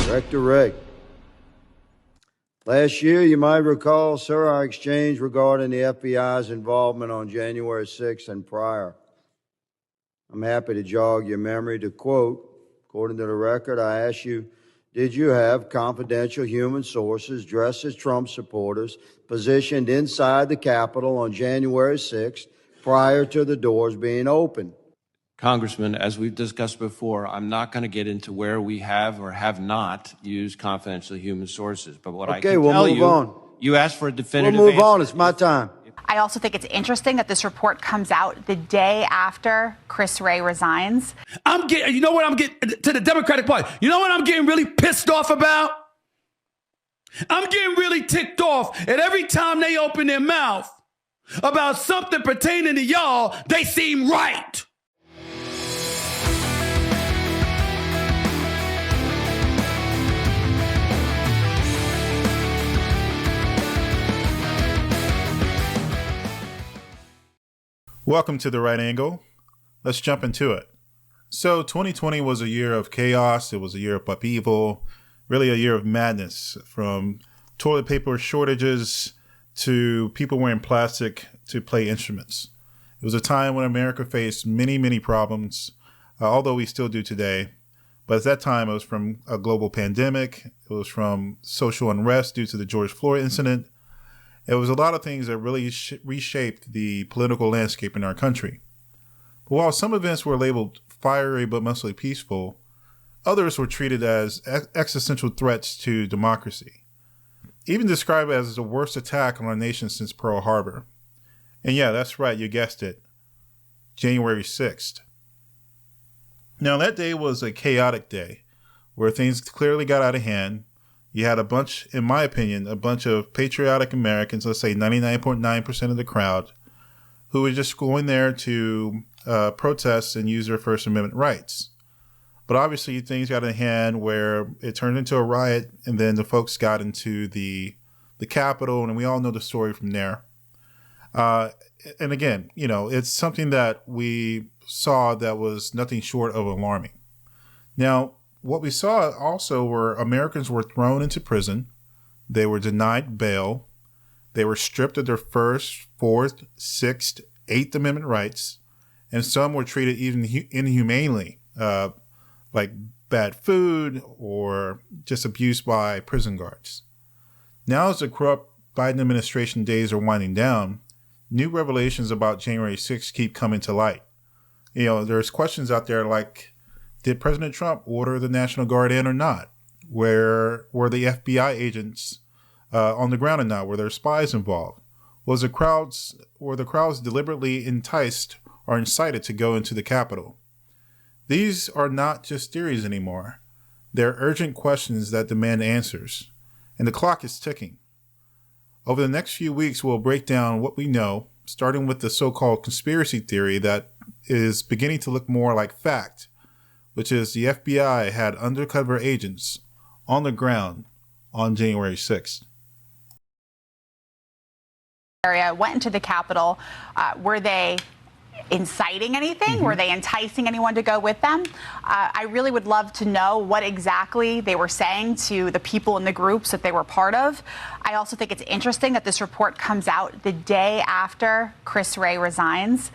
Director Rick. Last year, you might recall, sir, our exchange regarding the FBI's involvement on January 6th and prior. I'm happy to jog your memory to quote, according to the record, I asked you, did you have confidential human sources dressed as Trump supporters positioned inside the Capitol on January 6th prior to the doors being opened? Congressman, as we've discussed before, I'm not going to get into where we have or have not used confidential human sources. But what I can tell you, you asked for a definitive We'll move answer. on. It's my time. I also think it's interesting that this report comes out the day after Chris Wray resigns. You know what I'm getting to the Democratic Party? You know what I'm getting really pissed off about? I'm getting really ticked off at every time they open their mouth about something pertaining to y'all, they seem right. Welcome to The Right Angle. Let's jump into it. So 2020 was a year of chaos. It was a year of upheaval, really a year of madness, from toilet paper shortages to people wearing plastic to play instruments. It was a time when America faced many, many problems, although we still do today. But at that time, it was from a global pandemic. It was from social unrest due to the George Floyd incident. It was a lot of things that really reshaped the political landscape in our country. But while some events were labeled fiery but mostly peaceful, others were treated as existential threats to democracy, even described as the worst attack on our nation since Pearl Harbor. And yeah, that's right, you guessed it, January 6th. Now that day was a chaotic day where things clearly got out of hand. You had a bunch, in my opinion, a bunch of patriotic Americans, let's say 99.9% of the crowd, who were just going there to protest and use their First Amendment rights. But obviously things got out of hand where it turned into a riot, and then the folks got into the Capitol, and we all know the story from there. And again, you know, it's something that we saw that was nothing short of alarming. Now, what we saw also were Americans were thrown into prison. They were denied bail. They were stripped of their First, Fourth, Sixth, Eighth Amendment rights. And some were treated even inhumanely, like bad food or just abused by prison guards. Now, as the corrupt Biden administration days are winding down, new revelations about January 6th keep coming to light. You know, there's questions out there like, did President Trump order the National Guard in or not? Where were the FBI agents on the ground or not? Were there spies involved? Were the crowds deliberately enticed or incited to go into the Capitol? These are not just theories anymore. They're urgent questions that demand answers. And the clock is ticking. Over the next few weeks, we'll break down what we know, starting with the so-called conspiracy theory that is beginning to look more like fact, which is the FBI had undercover agents on the ground on January 6th. Went into the Capitol. Were they inciting anything? Were they enticing anyone to go with them? I really would love to know what exactly they were saying to the people in the groups that they were part of. I also think it's interesting that this report comes out the day after Chris Wray resigns.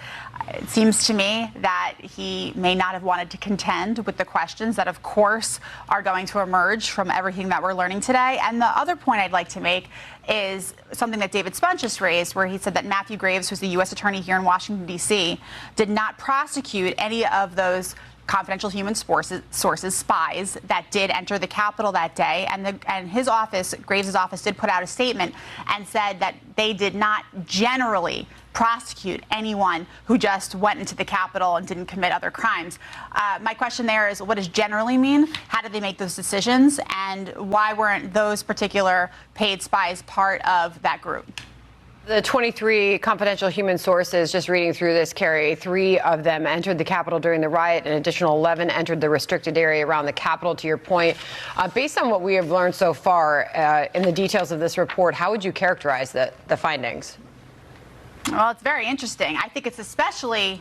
It seems to me that he may not have wanted to contend with the questions that, of course, are going to emerge from everything that we're learning today. And the other point I'd like to make is something that David Spunch just raised, where he said that Matthew Graves, who's the U.S. attorney here in Washington, D.C., did not prosecute any of those confidential human sources, spies, that did enter the Capitol that day. And his office, Graves' office, did put out a statement and said that they did not generally prosecute anyone who just went into the Capitol and didn't commit other crimes. My question there is, what does generally mean? How did they make those decisions? And why weren't those particular paid spies part of that group? The 23 confidential human sources, just reading through this, Carrie, 3 of them entered the Capitol during the riot. An additional 11 entered the restricted area around the Capitol, to your point. Based on what we have learned so far in the details of this report, how would you characterize the findings? Well, it's very interesting. I think it's especially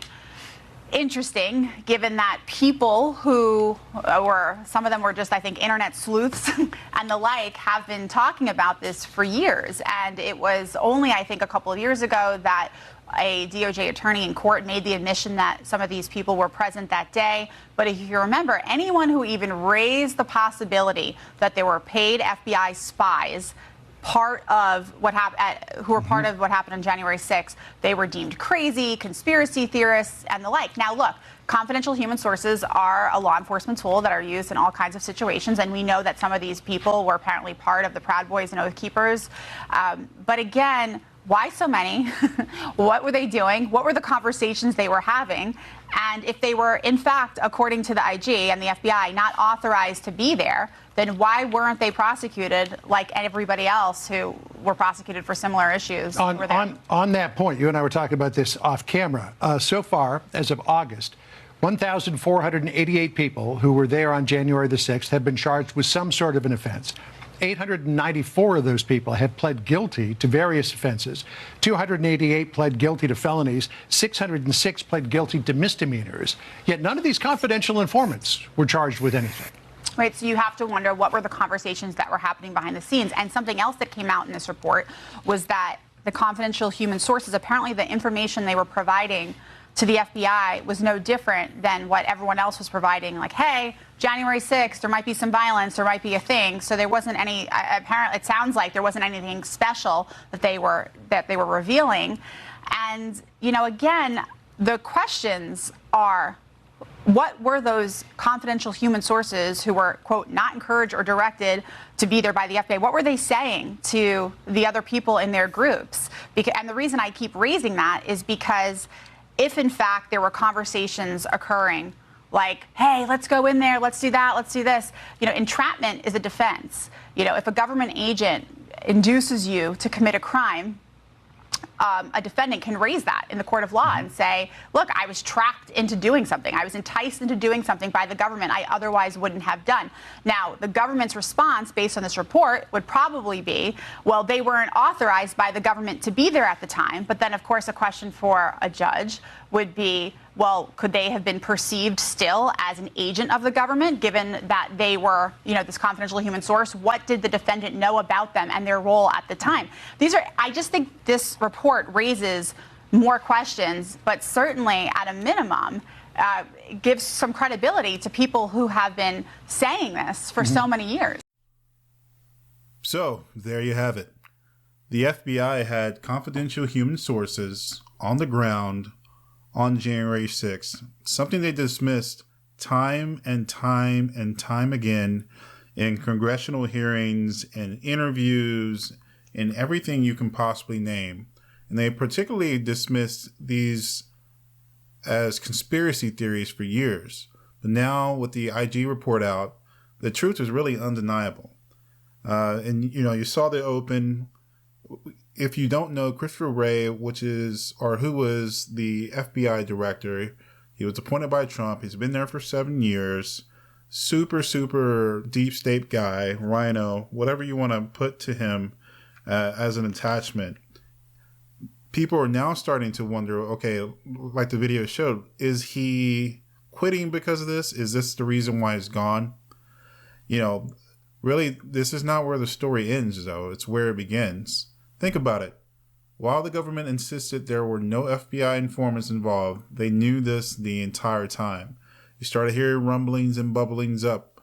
interesting, given that people who some of them were just, I think, internet sleuths and the like, have been talking about this for years. And it was only, I think, a couple of years ago that a DOJ attorney in court made the admission that some of these people were present that day. But if you remember, anyone who even raised the possibility that there were paid FBI spies part of what happened, who were part of what happened on January 6th, they were deemed crazy, conspiracy theorists, and the like. Now, look, confidential human sources are a law enforcement tool that are used in all kinds of situations, and we know that some of these people were apparently part of the Proud Boys and Oath Keepers. But again, why so many? What were they doing? What were the conversations they were having? And if they were, in fact, according to the IG and the FBI, not authorized to be there, then why weren't they prosecuted like everybody else who were prosecuted for similar issues? On that point, you and I were talking about this off camera. So far, as of August, 1,488 people who were there on January the 6th have been charged with some sort of an offense. 894 of those people have pled guilty to various offenses. 288 pled guilty to felonies. 606 pled guilty to misdemeanors. Yet none of these confidential informants were charged with anything. Right, so you have to wonder what were the conversations that were happening behind the scenes. And something else that came out in this report was that the confidential human sources, apparently the information they were providing to the FBI was no different than what everyone else was providing. Like, hey, January 6th, there might be some violence, there might be a thing. So there wasn't any, apparently it sounds like there wasn't anything special that they were revealing. And, you know, again, the questions are, what were those confidential human sources who were, quote, not encouraged or directed to be there by the FBI? What were they saying to the other people in their groups? And the reason I keep raising that is because if, in fact, there were conversations occurring like, hey, let's go in there, let's do that, let's do this. You know, entrapment is a defense. You know, if a government agent induces you to commit a crime, a defendant can raise that in the court of law and say, look, I was trapped into doing something. I was enticed into doing something by the government I otherwise wouldn't have done. Now, the government's response based on this report would probably be, well, they weren't authorized by the government to be there at the time. But then, of course, a question for a judge would be, well, could they have been perceived still as an agent of the government, given that they were, you know, this confidential human source? What did the defendant know about them and their role at the time? I just think this report raises more questions, but certainly at a minimum, gives some credibility to people who have been saying this for so many years. So there you have it. The FBI had confidential human sources on the ground on January 6th, something they dismissed time and time and time again in congressional hearings and interviews and everything you can possibly name. And they particularly dismissed these as conspiracy theories for years. But now with the IG report out, the truth is really undeniable. And, you know, you saw the open. If you don't know, Christopher Wray, who was the FBI director, he was appointed by Trump. He's been there for 7 years. Super, super deep state guy, rhino, whatever you want to put to him as an attachment. People are now starting to wonder, okay, like the video showed, is he quitting because of this? Is this the reason why he's gone? You know, really, this is not where the story ends, though. It's where it begins. Think about it. While the government insisted there were no FBI informants involved, they knew this the entire time. You started hearing rumblings and bubblings up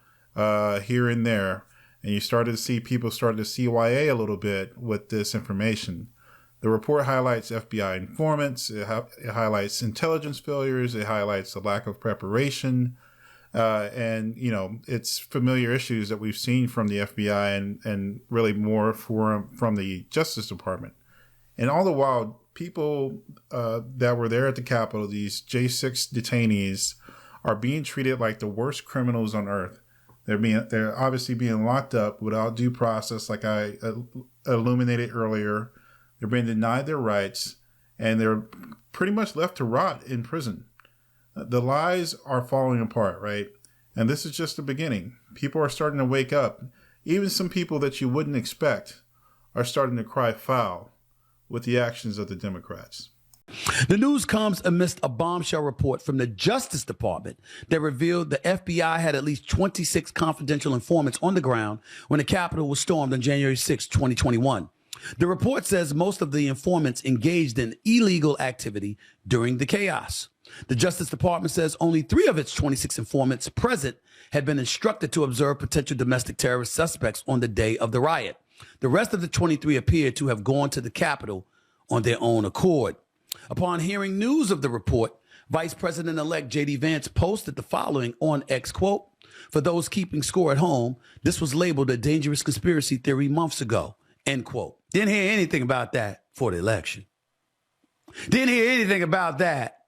here and there, and you started to see people started to CYA a little bit with this information. The report highlights FBI informants, it highlights intelligence failures, it highlights the lack of preparation, and, you know, it's familiar issues that we've seen from the FBI and really more from the Justice Department. And all the while, people that were there at the Capitol, these J6 detainees, are being treated like the worst criminals on earth. They're obviously being locked up without due process, like I illuminated earlier. They're being denied their rights, and they're pretty much left to rot in prison. The lies are falling apart, right? And this is just the beginning. People are starting to wake up. Even some people that you wouldn't expect are starting to cry foul with the actions of the Democrats. The news comes amidst a bombshell report from the Justice Department that revealed the FBI had at least 26 confidential informants on the ground when the Capitol was stormed on January 6, 2021. The report says most of the informants engaged in illegal activity during the chaos. The Justice Department says only 3 of its 26 informants present had been instructed to observe potential domestic terrorist suspects on the day of the riot. The rest of the 23 appeared to have gone to the Capitol on their own accord. Upon hearing news of the report, Vice President-elect J.D. Vance posted the following on X, quote, "For those keeping score at home, this was labeled a dangerous conspiracy theory months ago," end quote. Didn't hear anything about that for the election. Didn't hear anything about that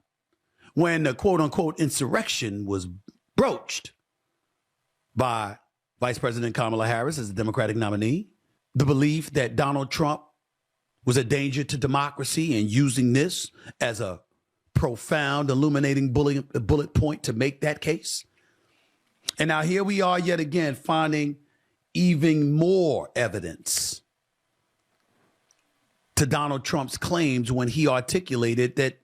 when the quote-unquote insurrection was broached by Vice President Kamala Harris as the Democratic nominee. The belief that Donald Trump was a danger to democracy and using this as a profound, illuminating bullet point to make that case. And now here we are yet again finding even more evidence to Donald Trump's claims when he articulated that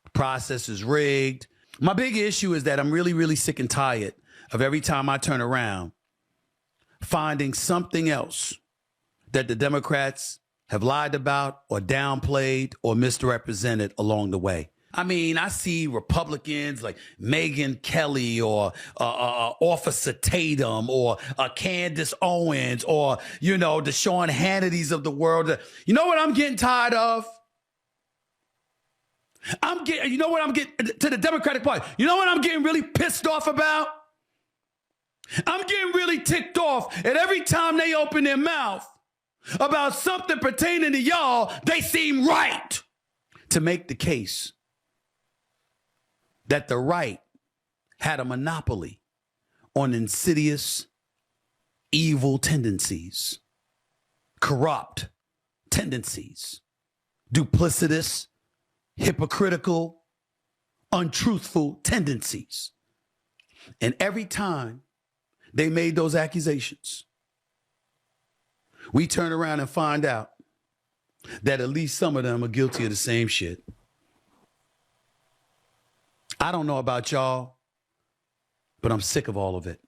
the process is rigged. My big issue is that I'm really, really sick and tired of every time I turn around finding something else that the Democrats have lied about or downplayed or misrepresented along the way. I mean, I see Republicans like Megyn Kelly or Officer Tatum or Candace Owens or, you know, the Sean Hannitys of the world. You know what I'm getting tired of? You know what I'm getting to the Democratic Party? You know what I'm getting really pissed off about? I'm getting really ticked off at every time they open their mouth about something pertaining to y'all, they seem right to make the case that the right had a monopoly on insidious, evil tendencies, corrupt tendencies, duplicitous, hypocritical, untruthful tendencies. And every time they made those accusations, we turn around and find out that at least some of them are guilty of the same shit. I don't know about y'all, but I'm sick of all of it.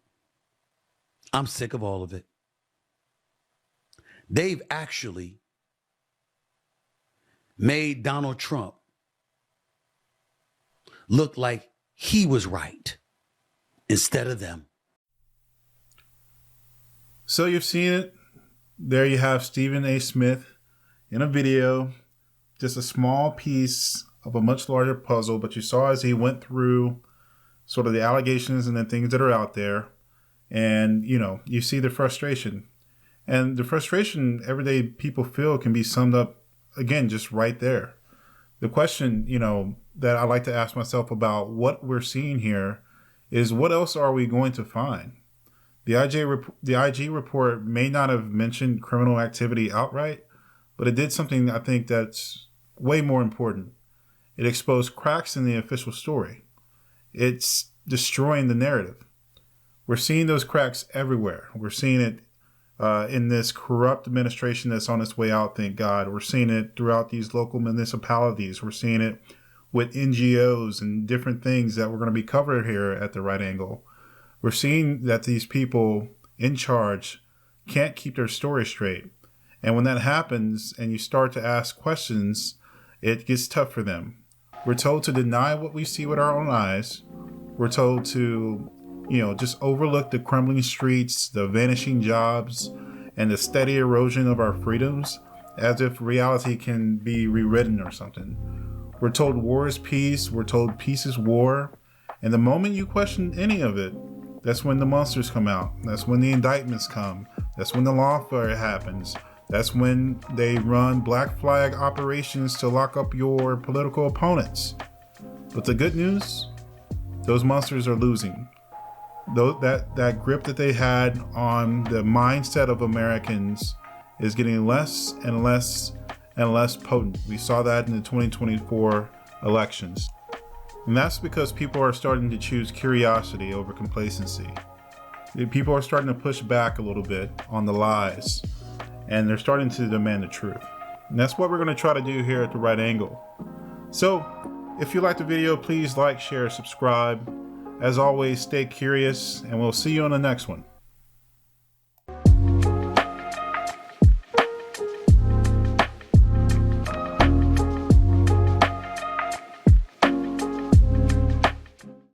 I'm sick of all of it. They've actually made Donald Trump look like he was right instead of them. So you've seen it. There you have Stephen A. Smith in a video, just a small piece of a much larger puzzle, but you saw as he went through sort of the allegations and the things that are out there, and, you know, you see the frustration. And the frustration everyday people feel can be summed up, again, just right there. The question, you know, that I like to ask myself about what we're seeing here is, what else are we going to find? The IG report may not have mentioned criminal activity outright, but it did something I think that's way more important. It exposed cracks in the official story. It's destroying the narrative. We're seeing those cracks everywhere. We're seeing it in this corrupt administration that's on its way out, thank God. We're seeing it throughout these local municipalities. We're seeing it with NGOs and different things that we're going to be covered here at the Right Angle. We're seeing that these people in charge can't keep their story straight. And when that happens and you start to ask questions, it gets tough for them. We're told to deny what we see with our own eyes. We're told to, you know, just overlook the crumbling streets, the vanishing jobs, and the steady erosion of our freedoms as if reality can be rewritten or something. We're told war is peace. We're told peace is war. And the moment you question any of it, that's when the monsters come out. That's when the indictments come. That's when the lawfare happens. That's when they run black flag operations to lock up your political opponents. But the good news, those monsters are losing. That grip that they had on the mindset of Americans is getting less and less and less potent. We saw that in the 2024 elections. And that's because people are starting to choose curiosity over complacency. People are starting to push back a little bit on the lies, and they're starting to demand the truth. And that's what we're going to try to do here at the Right Angle. So, if you liked the video, please like, share, subscribe. As always, stay curious, and we'll see you on the next one.